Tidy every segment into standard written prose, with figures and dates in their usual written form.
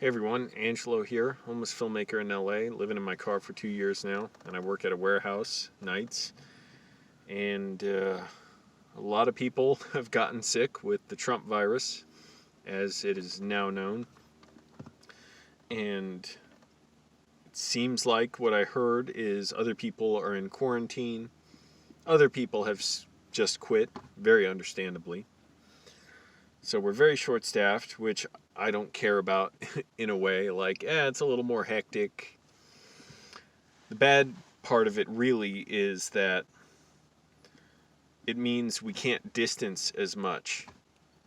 Hey everyone, Angelo here, homeless filmmaker in LA, living in my car for 2 years now, and I work at a warehouse nights. And a lot of people have gotten sick with the Trump virus, as it is now known. And it seems like what I heard is other people are in quarantine. Other people have just quit, very understandably. So we're very short-staffed, which I don't care about in a way. Like, it's a little more hectic. The bad part of it really is that it means we can't distance as much,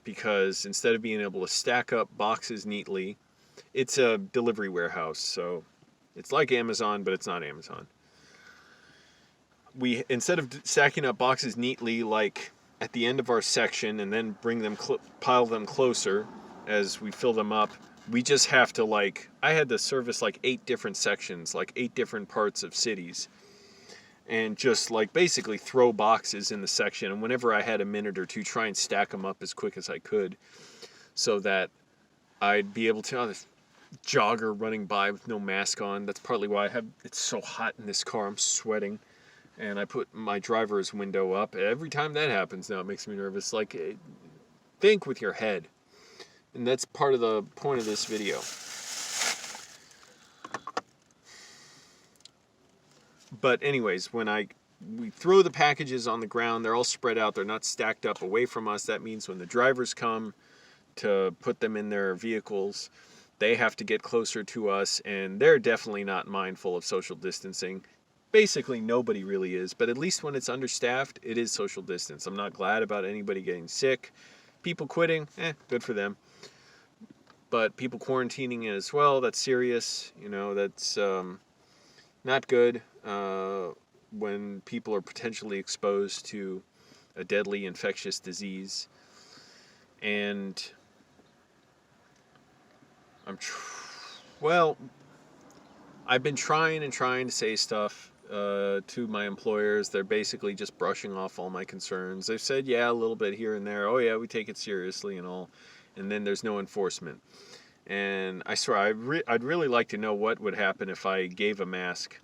because instead of being able to stack up boxes neatly, it's a delivery warehouse, so it's like Amazon, but it's not Amazon. Instead of stacking up boxes neatly, like at the end of our section, and then pile them closer as we fill them up, we just have to, I had to service 8 different sections, 8 different parts of cities, and just basically throw boxes in the section, and whenever I had a minute or two, try and stack them up as quick as I could, so that I'd be able to. This jogger running by with no mask on. That's partly why it's so hot in this car. I'm sweating. And I put my driver's window up. Every time that happens now, it makes me nervous. Think with your head. And that's part of the point of this video. But anyways, when we throw the packages on the ground, they're all spread out. They're not stacked up away from us. That means when the drivers come to put them in their vehicles, they have to get closer to us, and they're definitely not mindful of social distancing. Basically, nobody really is, but at least when it's understaffed, it is social distance. I'm not glad about anybody getting sick. People quitting, good for them. But people quarantining as well, that's serious. That's not good when people are potentially exposed to a deadly infectious disease. And I've been trying to say stuff to my employers. They're basically just brushing off all my concerns. They've said, yeah, a little bit here and there. Oh, yeah, we take it seriously and all. And then there's no enforcement. And I swear, I'd really like to know what would happen if I gave a mask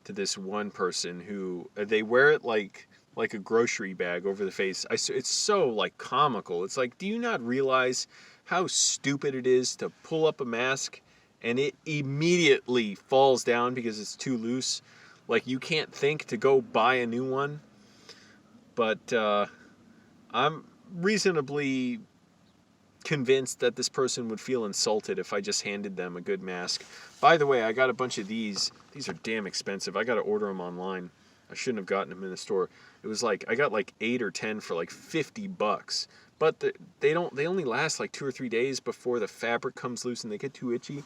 to this one person who, they wear it like a grocery bag over the face. It's so, comical. It's do you not realize how stupid it is to pull up a mask and it immediately falls down because it's too loose? You can't think to go buy a new one. But I'm reasonably convinced that this person would feel insulted if I just handed them a good mask. By the way, I got a bunch of these. These are damn expensive. I got to order them online. I shouldn't have gotten them in the store. It was I got 8 or 10 for $50. But they only last 2 or 3 days before the fabric comes loose and they get too itchy.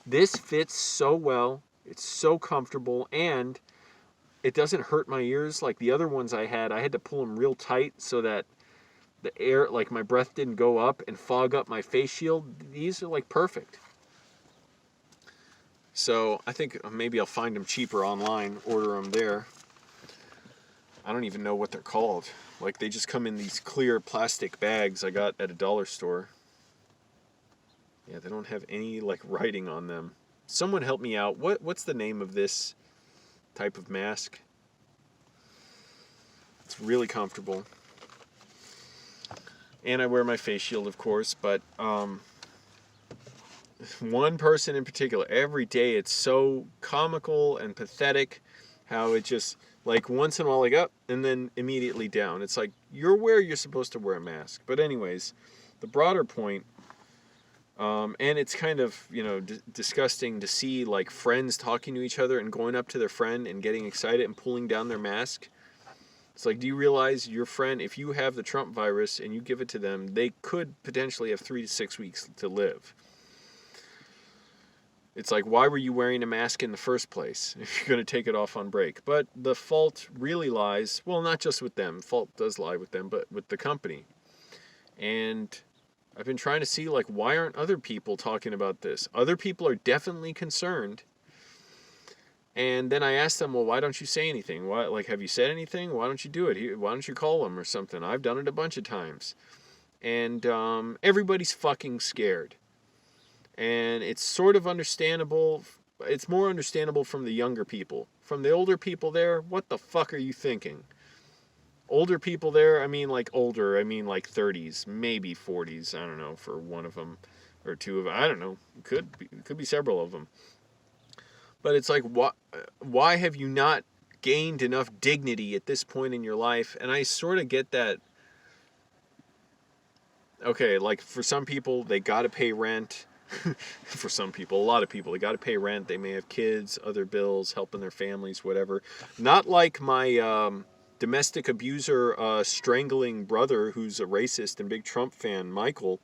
This fits so well. It's so comfortable, and it doesn't hurt my ears like the other ones I had. I had to pull them real tight so that the air, my breath didn't go up and fog up my face shield. These are perfect. So I think maybe I'll find them cheaper online, order them there. I don't even know what they're called. They just come in these clear plastic bags I got at a dollar store. Yeah, they don't have any writing on them. Someone help me out. What's the name of this type of mask? It's really comfortable. And I wear my face shield, of course, but one person in particular, every day it's so comical and pathetic how it just, once in a while, up, and then immediately down. It's you're where you're supposed to wear a mask. But anyways, the broader point, and it's kind of, disgusting to see, friends talking to each other and going up to their friend and getting excited and pulling down their mask. It's do you realize your friend, if you have the Trump virus and you give it to them, they could potentially have 3 to 6 weeks to live. It's why were you wearing a mask in the first place if you're going to take it off on break? But the fault really lies, well, not just with them. Fault does lie with them, but with the company. And I've been trying to see, why aren't other people talking about this? Other people are definitely concerned. And then I asked them, well, why don't you say anything? Why, have you said anything? Why don't you do it? Why don't you call them or something? I've done it a bunch of times. And everybody's fucking scared. And it's sort of understandable. It's more understandable from the younger people. From the older people there, what the fuck are you thinking? Older people there, I mean like older, I mean like 30s, maybe 40s, I don't know, for one of them or two of them. I don't know. Could be several of them. But it's like, why have you not gained enough dignity at this point in your life? And I sort of get that. Okay, like for some people, they got to pay rent. For some people, a lot of people, they got to pay rent. They may have kids, other bills, helping their families, whatever. Not like my domestic abuser, strangling brother who's a racist and big Trump fan, Michael.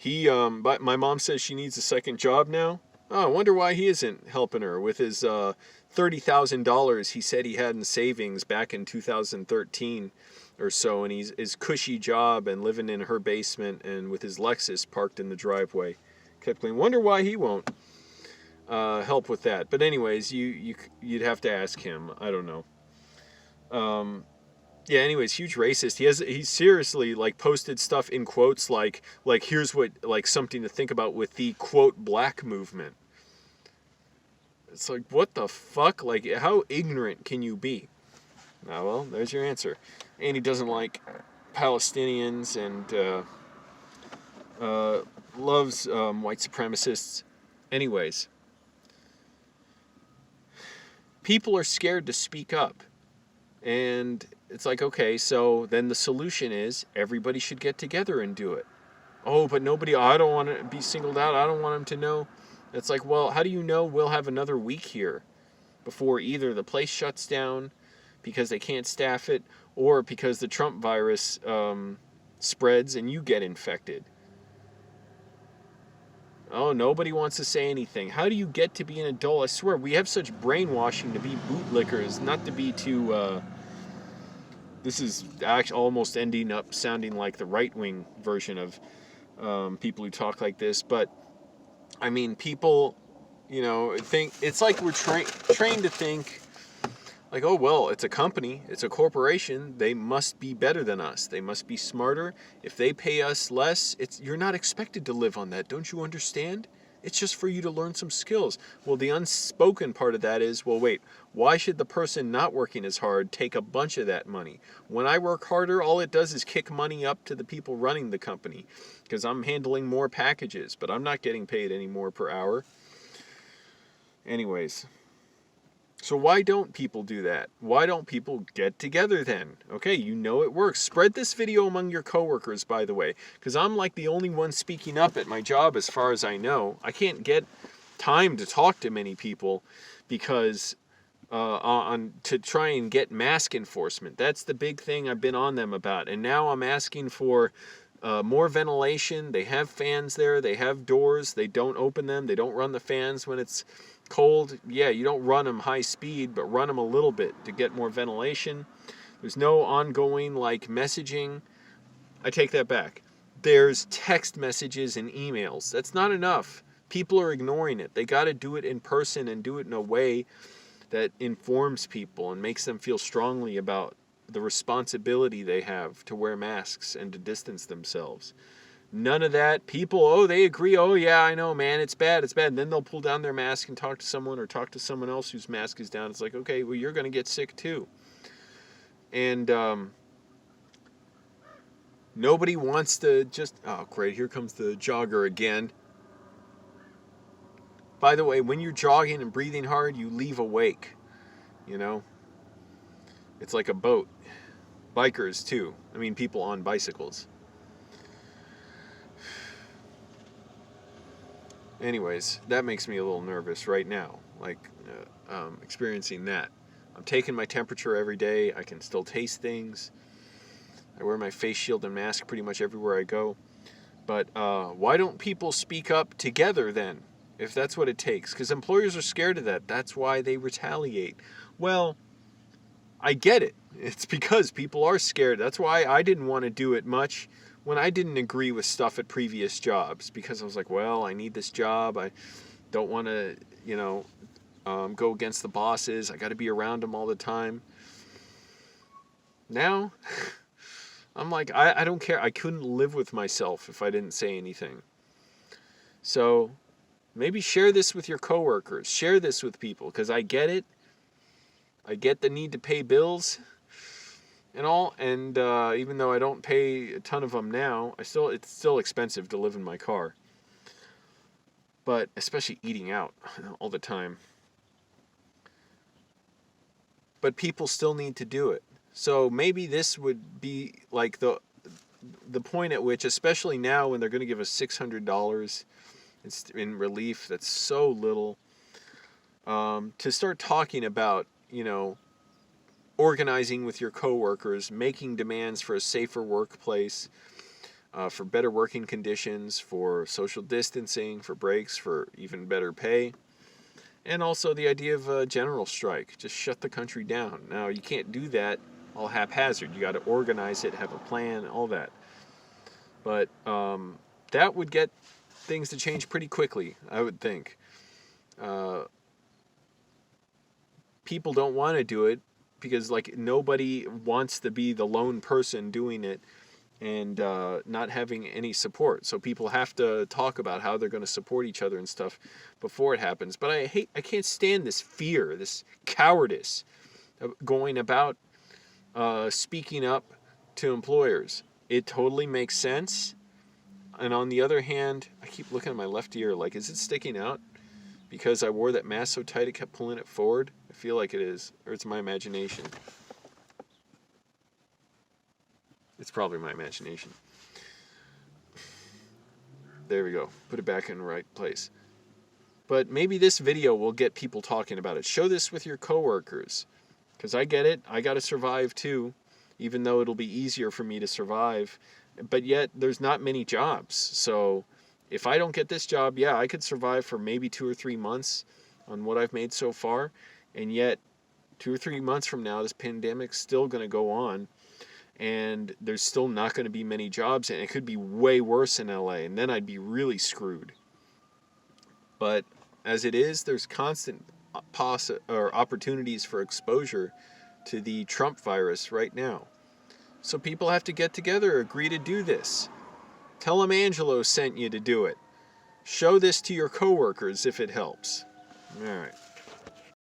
But my mom says she needs a second job now. Oh, I wonder why he isn't helping her with his $30,000 he said he had in savings back in 2013 or so, and his cushy job and living in her basement and with his Lexus parked in the driveway. Kept going. Wonder why he won't help with that. But anyways, you'd have to ask him. I don't know. Yeah, anyways, huge racist. He's seriously like posted stuff in quotes like here's what, like, something to think about with the quote black movement. It's like, what the fuck? Like, how ignorant can you be? Ah, well, there's your answer. And he doesn't like Palestinians and loves white supremacists. Anyways, people are scared to speak up. And it's like, okay, so then the solution is everybody should get together and do it. Oh, but nobody, I don't want to be singled out. I don't want them to know. It's like, well, how do you know we'll have another week here before either the place shuts down because they can't staff it, or because the Trump virus spreads and you get infected? Oh, nobody wants to say anything. How do you get to be an adult? I swear, we have such brainwashing to be bootlickers, not to be too... this is actually almost ending up sounding like the right-wing version of people who talk like this. But, I mean, people, think... It's like we're trained to think, like, oh, well, it's a company, it's a corporation, they must be better than us. They must be smarter. If they pay us less, you're not expected to live on that. Don't you understand? It's just for you to learn some skills. Well, the unspoken part of that is, well, wait, why should the person not working as hard take a bunch of that money? When I work harder, all it does is kick money up to the people running the company because I'm handling more packages, but I'm not getting paid any more per hour. Anyways. So why don't people do that? Why don't people get together then? Okay, it works. Spread this video among your coworkers, by the way, because I'm like the only one speaking up at my job as far as I know. I can't get time to talk to many people because to try and get mask enforcement. That's the big thing I've been on them about. And now I'm asking for more ventilation. They have fans there. They have doors. They don't open them. They don't run the fans when it's cold. Yeah, you don't run them high speed, but run them a little bit to get more ventilation. There's no ongoing like messaging. I take that back. There's text messages and emails. That's not enough. People are ignoring it. They got to do it in person and do it in a way that informs people and makes them feel strongly about the responsibility they have to wear masks and to distance themselves. None of that. People, they agree. Oh, yeah, I know, man. It's bad. And then they'll pull down their mask and talk to someone or talk to someone else whose mask is down. It's like, okay, well, you're going to get sick too. And nobody wants to just... Oh, great. Here comes the jogger again. By the way, when you're jogging and breathing hard, you leave a wake. It's like a boat. Bikers, too. I mean, people on bicycles. Anyways, that makes me a little nervous right now, experiencing that. I'm taking my temperature every day. I can still taste things. I wear my face shield and mask pretty much everywhere I go. But why don't people speak up together then, if that's what it takes? Because employers are scared of that. That's why they retaliate. Well, I get it. It's because people are scared. That's why I didn't want to do it much when I didn't agree with stuff at previous jobs, because I was like, well, I need this job. I don't want to, go against the bosses. I got to be around them all the time. Now, I'm like, I don't care. I couldn't live with myself if I didn't say anything. So Maybe share this with your coworkers. Share this with people, because I get it. I get the need to pay bills and all, and even though I don't pay a ton of them now, it's still expensive to live in my car. But especially eating out all the time. But people still need to do it. So maybe this would be like the point at which, especially now when they're going to give us $600 in relief, that's so little, to start talking about, organizing with your coworkers, making demands for a safer workplace, for better working conditions, for social distancing, for breaks, for even better pay. And also the idea of a general strike. Just shut the country down. Now, you can't do that all haphazard. You got to organize it, have a plan, all that. But that would get things to change pretty quickly, I would think. People don't want to do it because, nobody wants to be the lone person doing it and not having any support. So people have to talk about how they're going to support each other and stuff before it happens. But I can't stand this fear, this cowardice of going about speaking up to employers. It totally makes sense. And on the other hand, I keep looking at my left ear like, is it sticking out? Because I wore that mask so tight it kept pulling it forward? I feel like it is. Or it's my imagination. It's probably my imagination. There we go. Put it back in the right place. But maybe this video will get people talking about it. Show this with your coworkers. Because I get it. I got to survive too. Even though it'll be easier for me to survive. But yet, there's not many jobs. So, if I don't get this job, yeah, I could survive for maybe 2 or 3 months on what I've made so far. And yet, 2 or 3 months from now, this pandemic's still going to go on. And there's still not going to be many jobs, and it could be way worse in LA, and then I'd be really screwed. But as it is, there's constant opportunities for exposure to the Trump virus right now. So people have to get together, agree to do this. Tell them Angelo sent you to do it. Show this to your coworkers if it helps. All right.